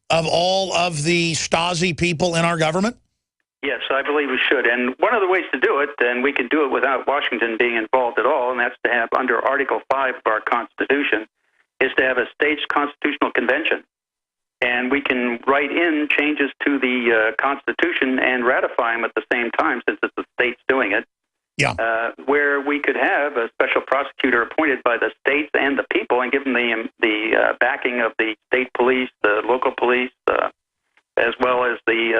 of all of the Stasi people in our government? Yes, I believe we should. And one of the ways to do it, and we can do it without Washington being involved at all, and that's to have, under Article 5 of our Constitution, is to have a state's constitutional convention. And we can write in changes to the Constitution and ratify them at the same time, since it's the states doing it. Yeah. Where we could have a special prosecutor appointed by the states and the people, and give them the backing of the state police, the local police, as well as the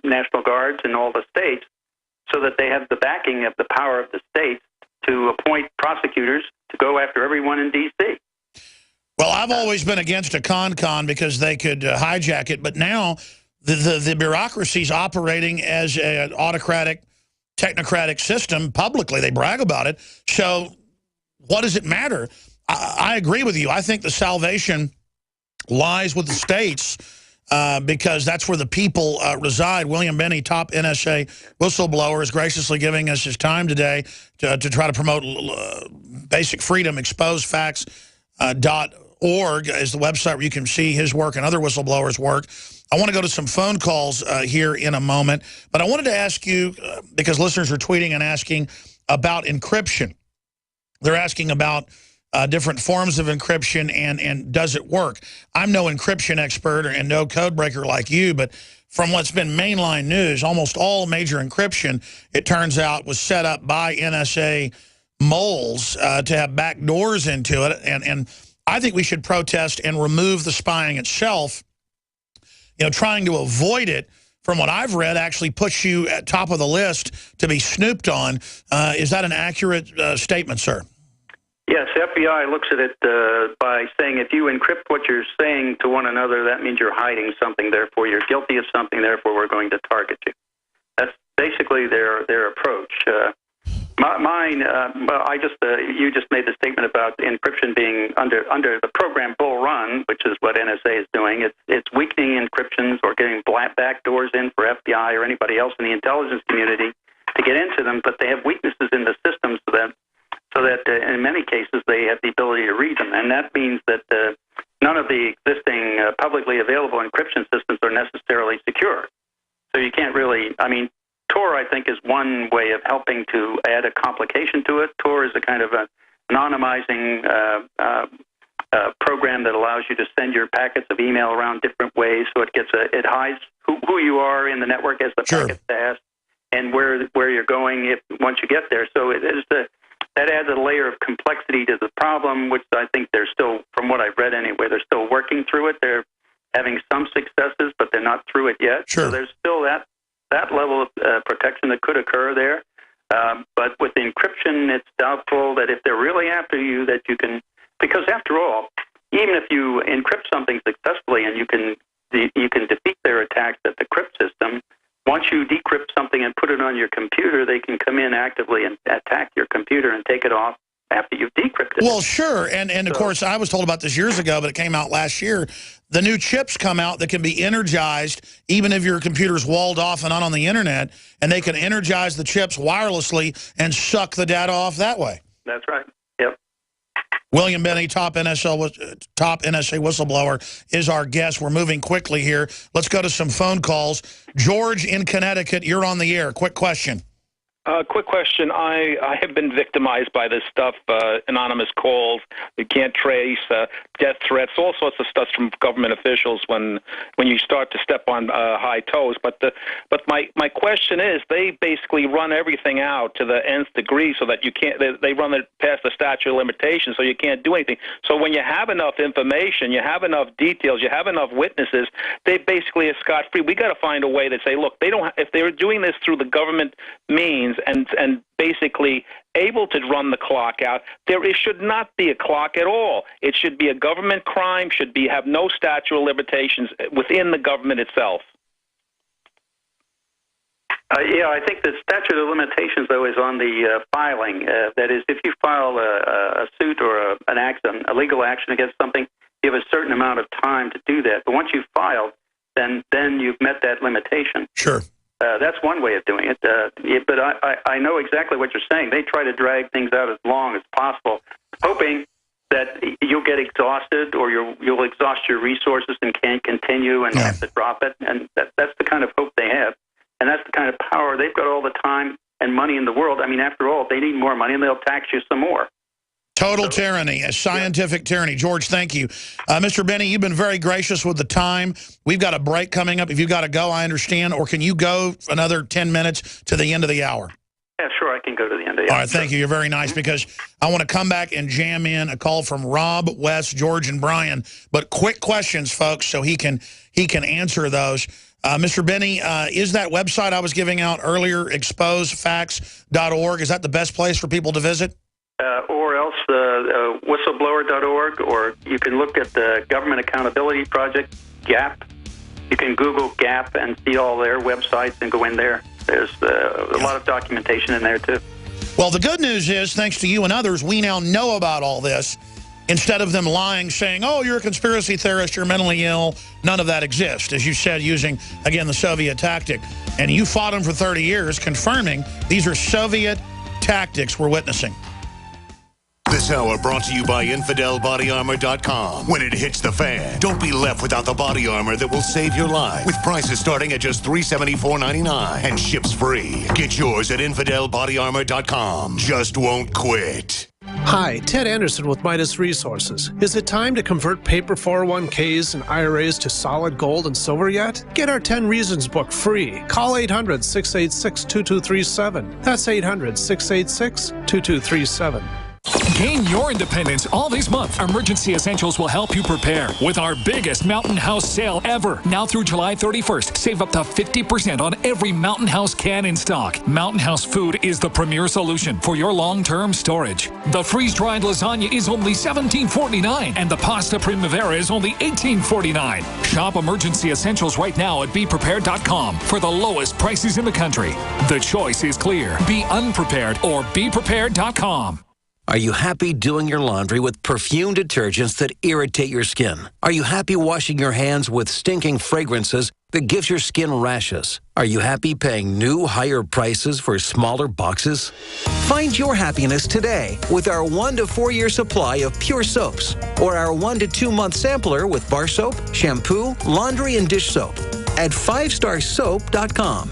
National Guards in all the states, so that they have the backing of the power of the states to appoint prosecutors to go after everyone in D.C. Well, I've always been against a con because they could hijack it, but now the bureaucracy's operating as an autocratic, technocratic system publicly. They brag about it. So what does it matter? I agree with you. I think the salvation lies with the states because that's where the people reside. William Binney, top NSA whistleblower, is graciously giving us his time today to try to promote basic freedom. ExposeFacts.org is the website where you can see his work and other whistleblowers' work. I want to go to some phone calls here in a moment, but I wanted to ask you, because listeners are tweeting and asking about encryption. They're asking about different forms of encryption and does it work? I'm no encryption expert and no code breaker like you, but from what's been mainline news, almost all major encryption, it turns out, was set up by NSA moles to have back doors into it. And I think we should protest and remove the spying itself. You know, trying to avoid it, from what I've read, actually puts you at top of the list to be snooped on. Is that an accurate statement, sir? Yes, FBI looks at it by saying if you encrypt what you're saying to one another, that means you're hiding something, therefore you're guilty of something, therefore we're going to target you. That's basically their approach. Mine, you just made the statement about encryption being under the program Bull Run, which is what NSA is doing. It's weakening encryptions or getting back doors in for FBI or anybody else in the intelligence community to get into them, but they have weaknesses in the system so that in many cases they have the ability to read them. And that means that none of the existing publicly available encryption systems are necessarily secure. So you can't really, Tor, I think, is one way of helping to add a complication to it. Tor is a kind of an anonymizing program that allows you to send your packets of email around different ways, so it hides who you are in the network as the packet's passed and where you're going once you get there. So that adds a layer of complexity to the problem, which I think they're still, from what I've read anyway, they're still working through it. They're having some successes, but they're not through it yet. Sure. So there's still that level of protection that could occur there. But with encryption, it's doubtful that if they're really after you, that you can, because after all, even if you encrypt something successfully and you can defeat their attacks at the crypt system, once you decrypt something and put it on your computer, they can come in actively and attack your computer and take it off after you've decrypted it. Well, sure. And of course, I was told about this years ago, but it came out last year. The new chips come out that can be energized even if your computer's walled off and not on the internet, and they can energize the chips wirelessly and suck the data off that way. That's right. Yep. William Binney, top NSA whistleblower, is our guest. We're moving quickly here. Let's go to some phone calls. George in Connecticut, you're on the air. Quick question. Quick question. I have been victimized by this stuff, anonymous calls, you can't trace, death threats, all sorts of stuff from government officials when you start to step on high toes. But my question is, they basically run everything out to the nth degree so that you can't. They run it past the statute of limitations, so you can't do anything. So when you have enough information, you have enough details, you have enough witnesses, they basically are scot-free. We got to find a way that say, look, they don't. If they're doing this through the government means and basically able to run the clock out, should not be a clock at all. It should be a government crime, have no statute of limitations within the government itself. I think the statute of limitations, though, is on the filing. That is, if you file a suit or a legal action against something, you have a certain amount of time to do that. But once you've filed, then you've met that limitation. Sure. That's one way of doing it. But I know exactly what you're saying. They try to drag things out as long as possible, hoping that you'll get exhausted, or you'll exhaust your resources and can't continue and have to drop it. And that's the kind of hope they have. And that's the kind of power. They've got all the time and money in the world. I mean, after all, if they need more money, and they'll tax you some more. Total tyranny, a scientific tyranny. George, thank you. Mr. Benny, you've been very gracious with the time. We've got a break coming up. If you've got to go, I understand. Or can you go another 10 minutes to the end of the hour? Yeah, sure, I can go to the end of the hour. All right, thank you. You're very nice, because I want to come back and jam in a call from Rob, Wes, George, and Brian. But quick questions, folks, so he can answer those. Mr. Benny, is that website I was giving out earlier, exposefacts.org, is that the best place for people to visit? Or else whistleblower.org, or you can look at the Government Accountability Project, GAP. You can Google GAP and see all their websites and go in there. There's a lot of documentation in there, too. Well, the good news is, thanks to you and others, we now know about all this. Instead of them lying, saying, oh, you're a conspiracy theorist, you're mentally ill, none of that exists, as you said, using, again, the Soviet tactic. And you fought them for 30 years, confirming these are Soviet tactics we're witnessing. This hour brought to you by InfidelBodyArmor.com. When it hits the fan, don't be left without the body armor that will save your life. With prices starting at just $374.99 and ships free. Get yours at InfidelBodyArmor.com. Just won't quit. Hi, Ted Anderson with Midas Resources. Is it time to convert paper 401ks and IRAs to solid gold and silver yet? Get our 10 Reasons book free. Call 800-686-2237. That's 800-686-2237. Gain your independence all this month. Emergency Essentials will help you prepare with our biggest Mountain House sale ever. Now through July 31st, save up to 50% on every Mountain House can in stock. Mountain House food is the premier solution for your long-term storage. The freeze-dried lasagna is only $17.49 and the pasta primavera is only $18.49. Shop Emergency Essentials right now at BePrepared.com for the lowest prices in the country. The choice is clear. Be unprepared or BePrepared.com. Are you happy doing your laundry with perfume detergents that irritate your skin? Are you happy washing your hands with stinking fragrances that gives your skin rashes? Are you happy paying new, higher prices for smaller boxes? Find your happiness today with our 1 to 4 year supply of pure soaps, or our 1 to 2 month sampler with bar soap, shampoo, laundry, and dish soap at 5starsoap.com.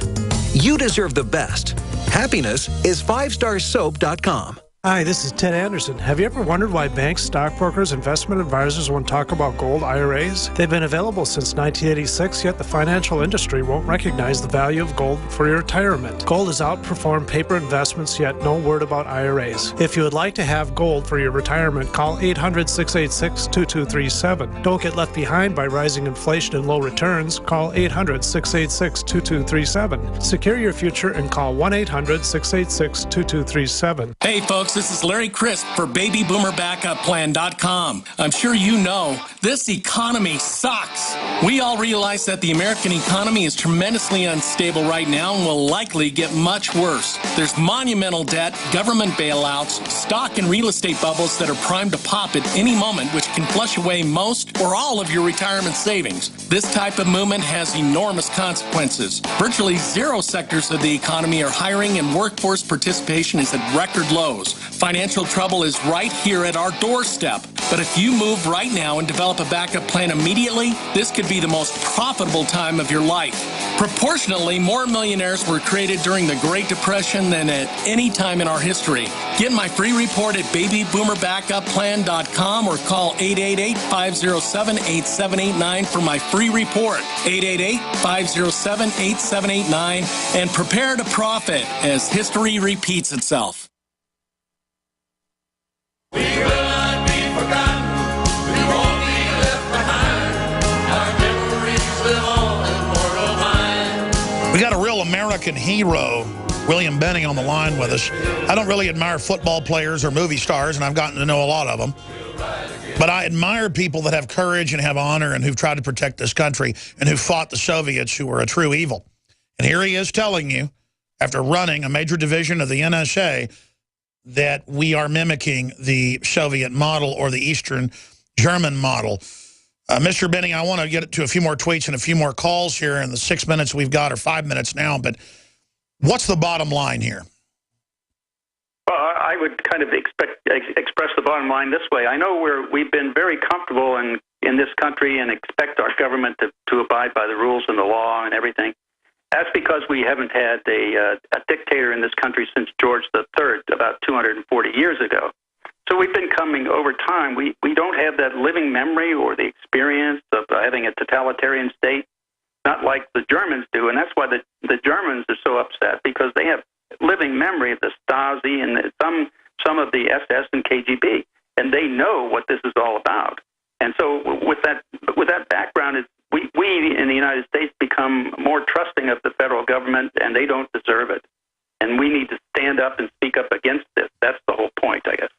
You deserve the best. Happiness is 5starsoap.com. Hi, this is Ted Anderson. Have you ever wondered why banks, stockbrokers, investment advisors won't talk about gold IRAs? They've been available since 1986, yet the financial industry won't recognize the value of gold for your retirement. Gold has outperformed paper investments, yet no word about IRAs. If you would like to have gold for your retirement, call 800-686-2237. Don't get left behind by rising inflation and low returns. Call 800-686-2237. Secure your future and call 1-800-686-2237. Hey, folks. This is Larry Crisp for BabyBoomerBackupPlan.com. I'm sure you know this economy sucks. We all realize that the American economy is tremendously unstable right now and will likely get much worse. There's monumental debt, government bailouts, stock and real estate bubbles that are primed to pop at any moment, which can flush away most or all of your retirement savings. This type of movement has enormous consequences. Virtually zero sectors of the economy are hiring, and workforce participation is at record lows. Financial trouble is right here at our doorstep. But if you move right now and develop a backup plan immediately, this could be the most profitable time of your life. Proportionately, more millionaires were created during the Great Depression than at any time in our history. Get my free report at BabyBoomerBackupPlan.com or call 888-507-8789 for my free report. 888-507-8789 and prepare to profit as history repeats itself. We will not be forgotten. We won't be left behind. Our memories live on in mortal mind. We got a real American hero, William Benning, on the line with us. I don't really admire football players or movie stars, and I've gotten to know a lot of them. But I admire people that have courage and have honor and who've tried to protect this country and who fought the Soviets, who were a true evil. And here he is telling you, after running a major division of the NSA, that we are mimicking the Soviet model or the Eastern German model. Mr. Benning, I want to get to a few more tweets and a few more calls here in the 6 minutes we've got, or 5 minutes now, but what's the bottom line here? Well, I would kind of express the bottom line this way. I know we've been very comfortable in this country and expect our government to abide by the rules and the law and everything. That's because we haven't had a dictator in this country since George III about 240 years ago. So we've been coming over time. We don't have that living memory or the experience of having a totalitarian state, not like the Germans do. And that's why the Germans are so upset, because they have living memory of the Stasi and some of the SS and KGB, and they know what this is all about. And so with that background, we in the United States become more trusting of the federal government, and they don't deserve it. And we need to stand up and speak up against this. That's the whole point, I guess.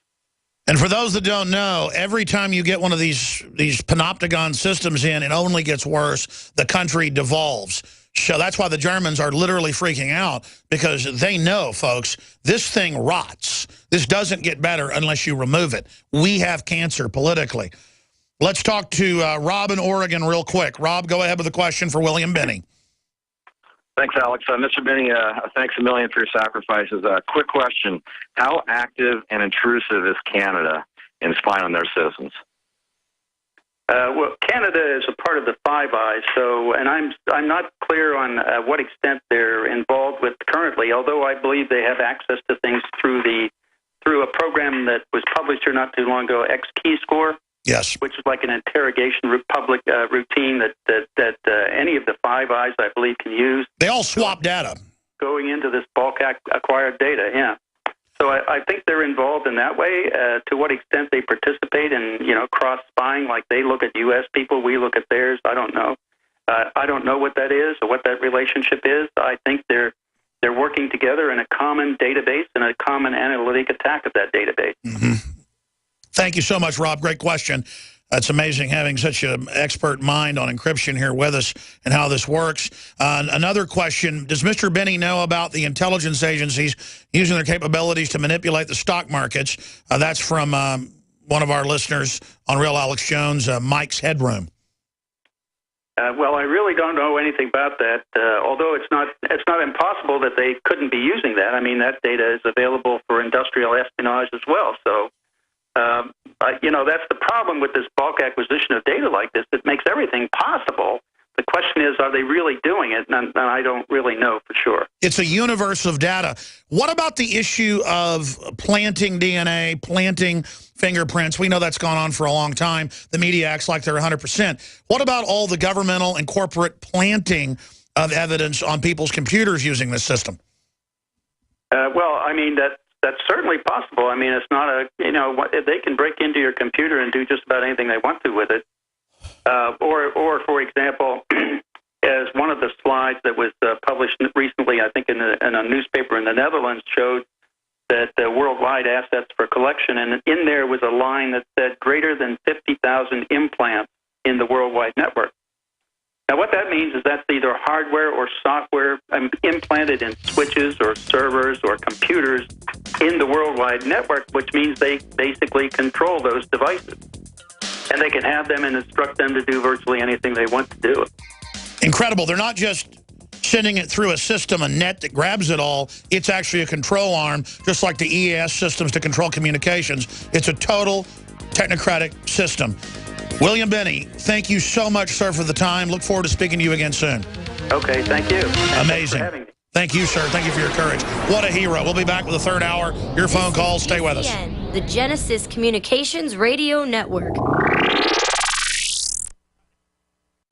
And for those that don't know, every time you get one of these panopticon systems in, it only gets worse. The country devolves. So that's why the Germans are literally freaking out, because they know, folks, this thing rots. This doesn't get better unless you remove it. We have cancer politically. Let's talk to Rob in Oregon real quick. Rob, go ahead with a question for William Binney. Thanks, Alex. Mr. Binney, thanks a million for your sacrifices. Quick question. How active and intrusive is Canada in spying on their citizens? Well, Canada is a part of the Five Eyes, and I'm not clear on what extent they're involved with currently, although I believe they have access to things through a program that was published here not too long ago, X-Keyscore. Yes, which is like an interrogation public routine that any of the Five Eyes, I believe, can use. They all swap data. Going into this bulk acquired data, yeah. So I think they're involved in that way. To what extent they participate in, cross spying, like they look at U.S. people, we look at theirs, I don't know. I don't know what that is or what that relationship is. I think they're working together in a common database and a common analytic attack of that database. Mm-hmm. Thank you so much, Rob. Great question. It's amazing having such an expert mind on encryption here with us and how this works. Another question, does Mr. Binney know about the intelligence agencies using their capabilities to manipulate the stock markets? That's from one of our listeners on Real Alex Jones, Mike's Headroom. Well, I really don't know anything about that, although it's not impossible that they couldn't be using that. I mean, that data is available for industrial espionage as well, so... that's the problem with this bulk acquisition of data like this. It makes everything possible. The question is, are they really doing it? And I don't really know for sure. It's a universe of data. What about the issue of planting DNA, planting fingerprints? We know that's gone on for a long time. The media acts like they're 100%. What about all the governmental and corporate planting of evidence on people's computers using this system? Well, I mean, that's certainly possible. I mean, it's not they can break into your computer and do just about anything they want to with it. Or for example, as one of the slides that was published recently, I think in a newspaper in the Netherlands, showed that worldwide assets for collection, and in there was a line that said greater than 50,000 implants in the worldwide network. Now, what that means is that's either hardware or software implanted in switches or servers or computers in the worldwide network, which means they basically control those devices. And they can have them and instruct them to do virtually anything they want to do. Incredible. They're not just sending it through a system, a net that grabs it all. It's actually a control arm, just like the EAS systems to control communications. It's a total technocratic system. William Binney, thank you so much, sir, for the time. Look forward to speaking to you again soon. Okay, thank you. Amazing. Thank you, sir. Thank you for your courage. What a hero. We'll be back with the third hour. Your phone calls. Stay with us. The Genesis Communications Radio Network.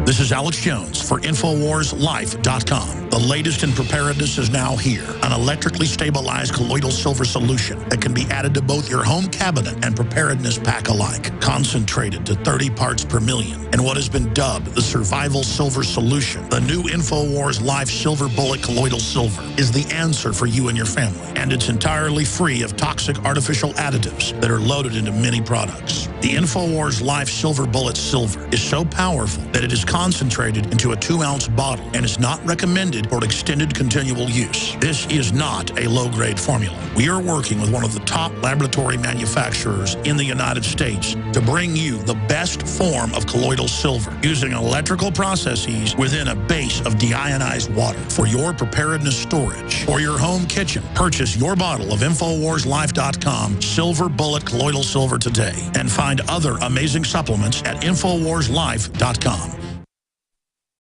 This is Alex Jones for InfoWarsLife.com. The latest in preparedness is now here. An electrically stabilized colloidal silver solution that can be added to both your home cabinet and preparedness pack alike. Concentrated to 30 parts per million in what has been dubbed the survival silver solution. The new InfoWars Life Silver Bullet Colloidal Silver is the answer for you and your family. And it's entirely free of toxic artificial additives that are loaded into many products. The InfoWars Life Silver Bullet Silver is so powerful that it is concentrated into a 2-ounce bottle and is not recommended for extended continual use. This is not a low-grade formula. We are working with one of the top laboratory manufacturers in the United States to bring you the best form of colloidal silver using electrical processes within a base of deionized water for your preparedness storage or your home kitchen. Purchase your bottle of InfoWarsLife.com Silver Bullet Colloidal Silver today and find other amazing supplements at InfoWarsLife.com.